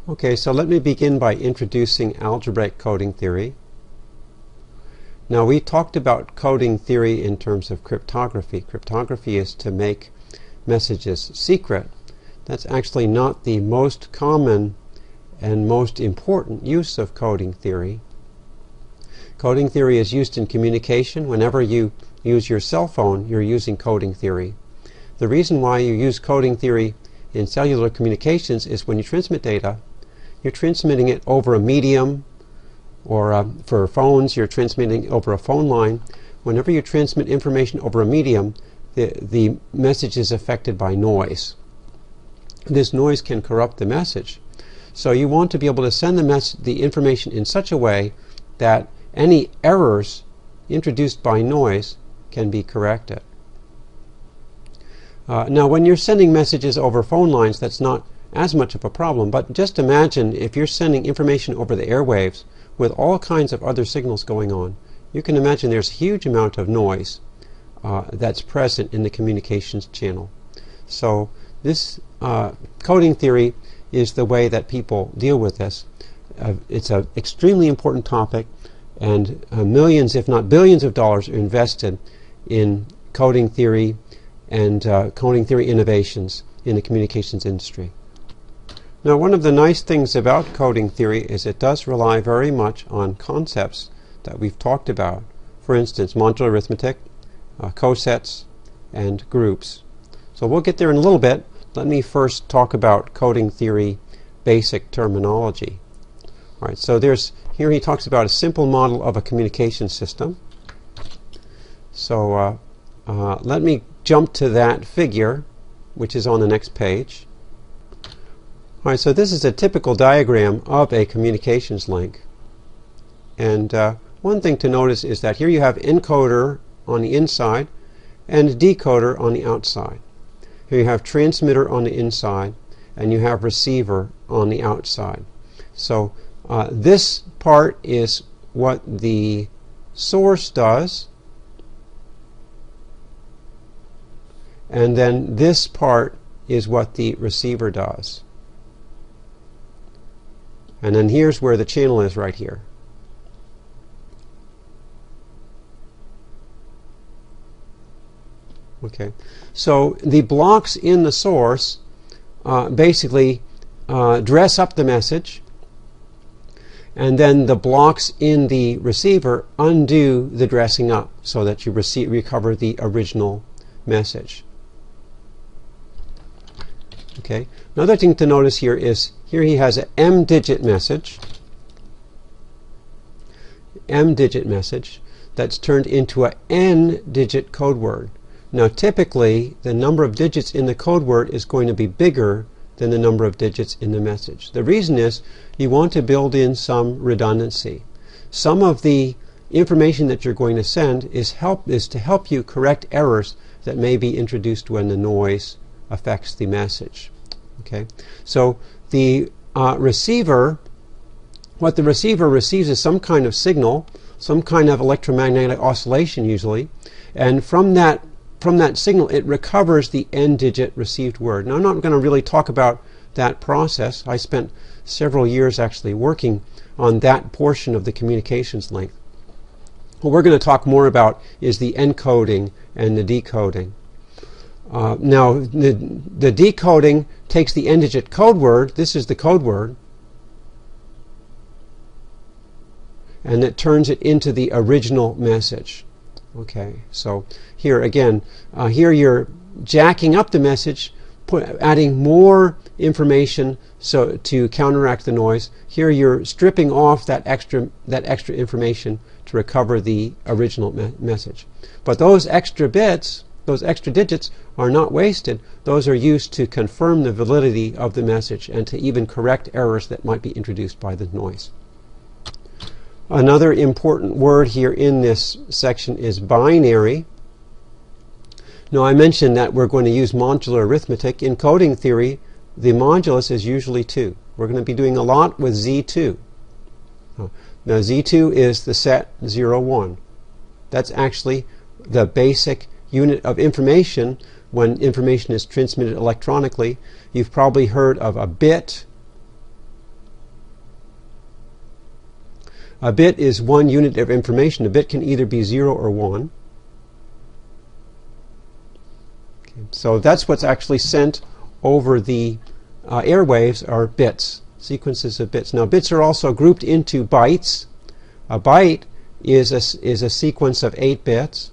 Okay, so let me begin by introducing algebraic coding theory. Now, we talked about coding theory in terms of cryptography. Cryptography is to make messages secret. That's actually not the most common and most important use of coding theory. Coding theory is used in communication. Whenever you use your cell phone, you're using coding theory. The reason why you use coding theory in cellular communications is when you transmit data, you're transmitting it over a medium, or for phones, you're transmitting over a phone line. Whenever you transmit information over a medium, the message is affected by noise. This noise can corrupt the message. So you want to be able to send the information in such a way that any errors introduced by noise can be corrected. Now, when you're sending messages over phone lines, that's not as much of a problem, but just imagine if you're sending information over the airwaves with all kinds of other signals going on. You can imagine there's a huge amount of noise that's present in the communications channel. So this coding theory is the way that people deal with this. It's an extremely important topic, and millions, if not billions of dollars are invested in coding theory and coding theory innovations in the communications industry. Now, one of the nice things about coding theory is it does rely very much on concepts that we've talked about. For instance, modular arithmetic, cosets, and groups. So we'll get there in a little bit. Let me first talk about coding theory basic terminology. All right, so here he talks about a simple model of a communication system. So let me jump to that figure, which is on the next page. All right, so this is a typical diagram of a communications link. And one thing to notice is that here you have encoder on the inside and decoder on the outside. Here you have transmitter on the inside and you have receiver on the outside. So this part is what the source does, and then this part is what the receiver does. And then here's where the channel is, right here. Okay, so the blocks in the source basically dress up the message, and then the blocks in the receiver undo the dressing up so that you recover the original message. Okay. Another thing to notice here is he has an m-digit message that's turned into an n-digit code word. Now, typically, the number of digits in the code word is going to be bigger than the number of digits in the message. The reason is you want to build in some redundancy. Some of the information that you're going to send is to help you correct errors that may be introduced when the noise affects the message. Okay, so the receiver, what the receiver receives is some kind of signal, some kind of electromagnetic oscillation usually, and from that signal it recovers the n-digit received word. Now, I'm not going to really talk about that process. I spent several years actually working on that portion of the communications link. What we're going to talk more about is the encoding and the decoding. Now, the decoding takes the n-digit code word, this is the code word, and it turns it into the original message. Okay, so here again, here you're jacking up the message, adding more information so to counteract the noise. Here you're stripping off that extra information to recover the original message. But those extra bits, those extra digits, are not wasted. Those are used to confirm the validity of the message and to even correct errors that might be introduced by the noise. Another important word here in this section is binary. Now, I mentioned that we're going to use modular arithmetic. In coding theory, the modulus is usually 2. We're going to be doing a lot with Z2. Now, Z2 is the set 0, 1. That's actually the basic unit of information when information is transmitted electronically. You've probably heard of a bit, A bit is 1 unit of information. A bit can either be 0 or 1. Okay, so that's what's actually sent over the airwaves are bits, sequences of bits. Now bits are also grouped into bytes. A byte is a sequence of 8 bits.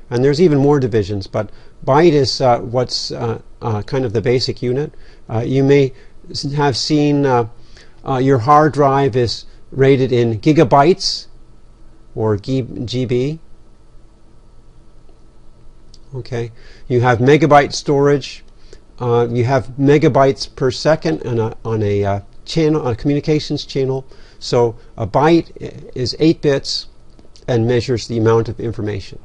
And there's even more divisions, but byte is what's kind of the basic unit. You may have seen your hard drive is rated in gigabytes or GB. Okay, you have megabyte storage. You have megabytes per second on a channel, a communications channel. So a byte is 8 bits and measures the amount of information.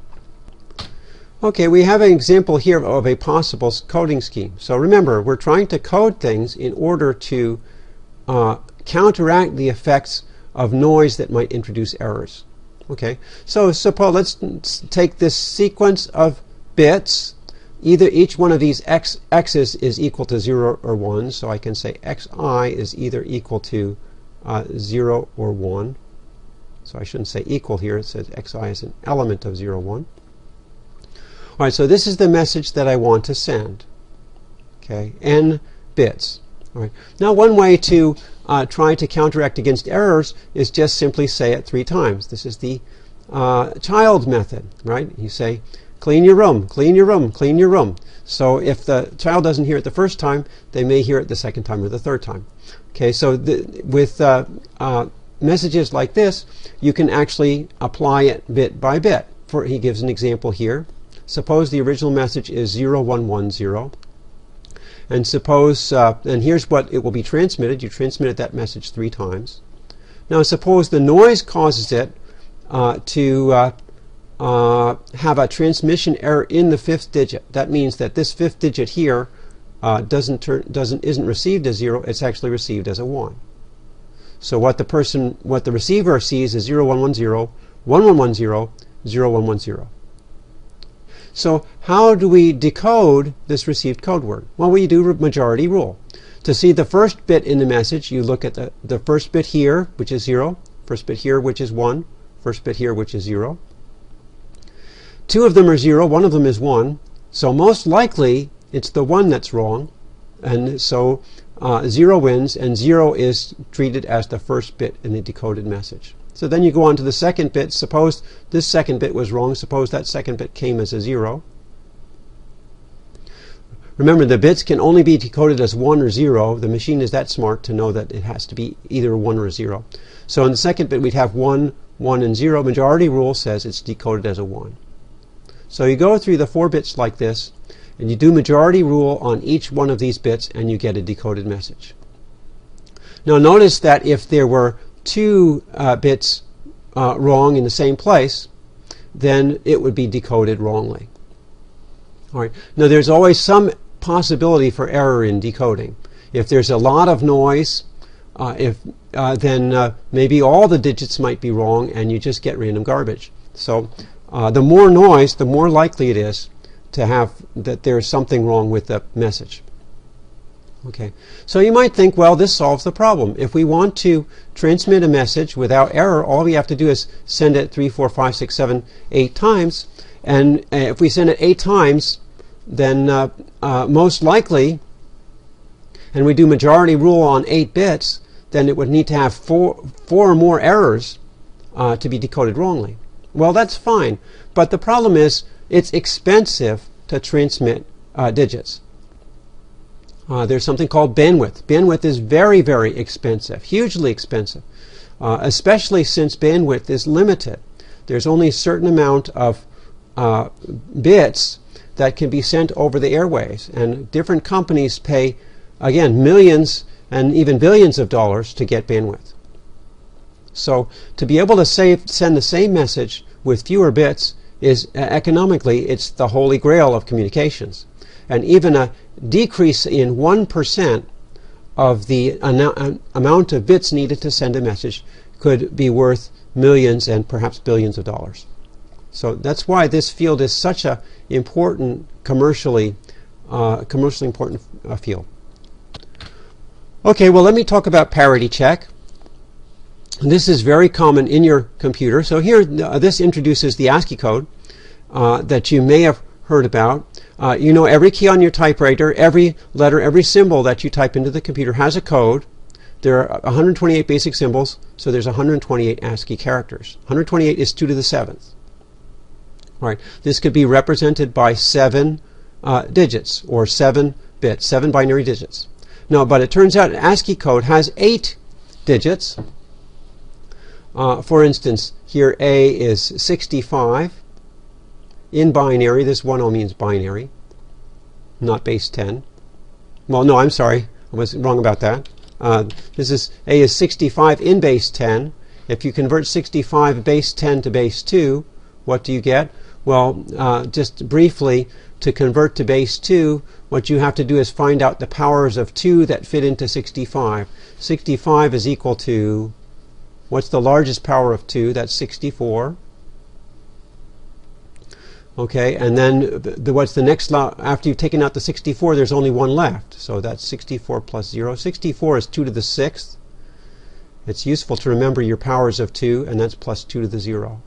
Okay, we have an example here of a possible coding scheme. So remember, we're trying to code things in order to counteract the effects of noise that might introduce errors. Okay, so suppose let's take this sequence of bits. Either each one of these x's is equal to 0 or 1, so I can say xi is either equal to 0 or 1. So I shouldn't say equal here, it says xi is an element of 0, 1. All right, so this is the message that I want to send. Okay, n bits. All right. Now one way to try to counteract against errors is just simply say it 3 times. This is the child method, right? You say, clean your room, clean your room, clean your room. So if the child doesn't hear it the first time, they may hear it the second time or the third time. Okay, so with messages like this, you can actually apply it bit by bit. He gives an example here. Suppose the original message is 0110, and suppose, and here's what it will be transmitted. You transmitted that message 3 times. Now suppose the noise causes it to have a transmission error in the 5th digit. That means that this 5th digit here isn't received as 0. It's actually received as a 1. So what the receiver sees is 0110, 1110, 0110. So how do we decode this received code word? Well, we do majority rule. To see the first bit in the message, you look at the first bit here, which is 0, first bit here, which is 1, first bit here, which is 0. 2 of them are 0, 1 of them is 1. So most likely, it's the 1 that's wrong. And so 0 wins, and 0 is treated as the first bit in the decoded message. So then you go on to the second bit. Suppose this second bit was wrong. Suppose that second bit came as a 0. Remember, the bits can only be decoded as 1 or 0. The machine is that smart to know that it has to be either a 1 or a 0. So in the second bit, we'd have 1, 1, and 0. Majority rule says it's decoded as a 1. So you go through the 4 bits like this, and you do majority rule on each one of these bits, and you get a decoded message. Now notice that if there were 2 bits wrong in the same place, then it would be decoded wrongly. All right. Now there's always some possibility for error in decoding. If there's a lot of noise, then maybe all the digits might be wrong and you just get random garbage. So the more noise, the more likely it is to have that there's something wrong with the message. Okay, so you might think, well, this solves the problem. If we want to transmit a message without error, all we have to do is send it 3, 4, 5, 6, 7, 8 times. And if we send it 8 times, then most likely, and we do majority rule on 8 bits, then it would need to have 4 or more errors to be decoded wrongly. Well, that's fine. But the problem is it's expensive to transmit digits. There's something called bandwidth. Bandwidth is very, very expensive, hugely expensive, especially since bandwidth is limited. There's only a certain amount of bits that can be sent over the airwaves, and different companies pay, again, millions and even billions of dollars to get bandwidth. So to be able to send the same message with fewer bits is economically, it's the holy grail of communications. And even a decrease in 1% of the amount of bits needed to send a message could be worth millions and perhaps billions of dollars. So that's why this field is such a important commercially important field. Okay, well, let me talk about parity check. This is very common in your computer. So here, this introduces the ASCII code that you may have heard about. You know, every key on your typewriter, every letter, every symbol that you type into the computer has a code. There are 128 basic symbols, so there's 128 ASCII characters. 128 is 2 to the 7th. All right. This could be represented by 7 digits, or 7 bits, 7 binary digits. No, but it turns out ASCII code has 8 digits. For instance, here A is 65. In binary, this 10 means binary, not base 10. Well, no, I'm sorry. I was wrong about that. This is A is 65 in base 10. If you convert 65 base 10 to base 2, what do you get? Well, just briefly, to convert to base 2, what you have to do is find out the powers of 2 that fit into 65. 65 is equal to, what's the largest power of 2? That's 64. Okay, and then what's the next, after you've taken out the 64, there's only one left. So that's 64 plus 0. 64 is 2 to the 6th. It's useful to remember your powers of 2, and that's plus 2 to the 0.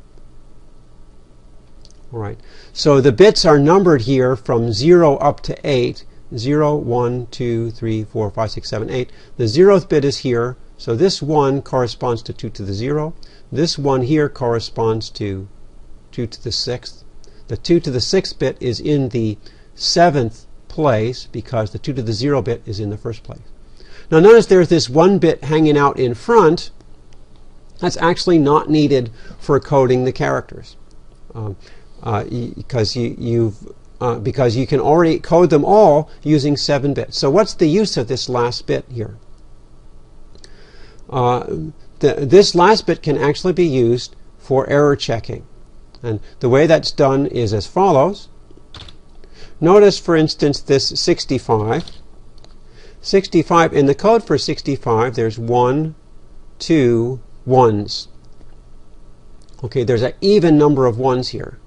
All right, so the bits are numbered here from 0 up to 8. 0, 1, 2, 3, 4, 5, 6, 7, 8. The 0th bit is here, so this 1 corresponds to 2 to the 0. This 1 here corresponds to 2 to the 6th. The 2 to the 6th bit is in the 7th place because the 2 to the 0 bit is in the first place. Now notice there's this 1 bit hanging out in front. That's actually not needed for coding the characters because because you can already code them all using 7 bits. So what's the use of this last bit here? This last bit can actually be used for error checking. And the way that's done is as follows. Notice, for instance, this 65. 65, in the code for 65, there's 1, 2 ones. Okay, there's an even number of ones here.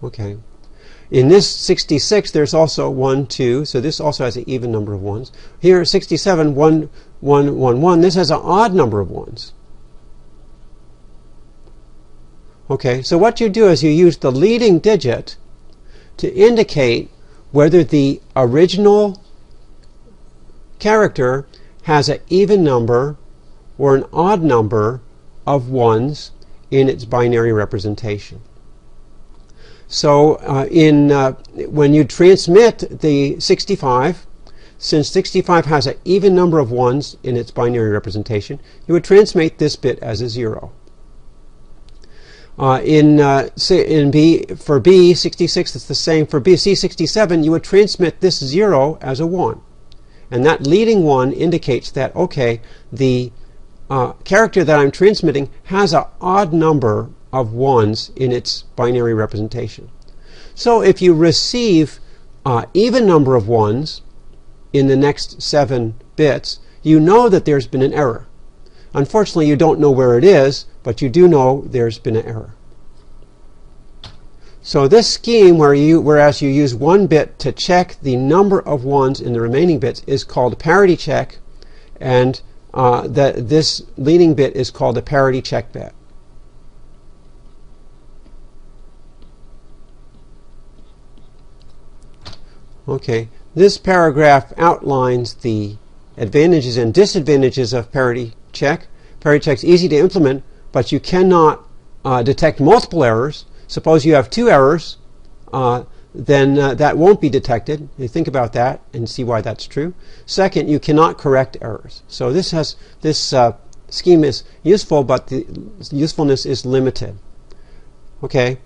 Okay. In this 66, there's also 1, 2, so this also has an even number of ones. Here, 67, 1, 1, 1, 1. This has an odd number of ones. Okay, so what you do is you use the leading digit to indicate whether the original character has an even number or an odd number of ones in its binary representation. So when you transmit the 65, since 65 has an even number of ones in its binary representation, you would transmit this bit as a 0. In B, for B, 66, it's the same. For B, C67, you would transmit this 0 as a 1. And that leading 1 indicates that, okay, the character that I'm transmitting has an odd number of ones in its binary representation. So if you receive even number of ones in the next 7 bits, you know that there's been an error. Unfortunately, you don't know where it is, but you do know there's been an error. So this scheme, whereas you use 1 bit to check the number of ones in the remaining bits, is called parity check, and this leading bit is called a parity check bit. Okay, this paragraph outlines the advantages and disadvantages of parity check. Parity check is easy to implement, but you cannot detect multiple errors. Suppose you have 2 errors, then that won't be detected. You think about that and see why that's true. Second, you cannot correct errors. So this scheme is useful, but the usefulness is limited. Okay.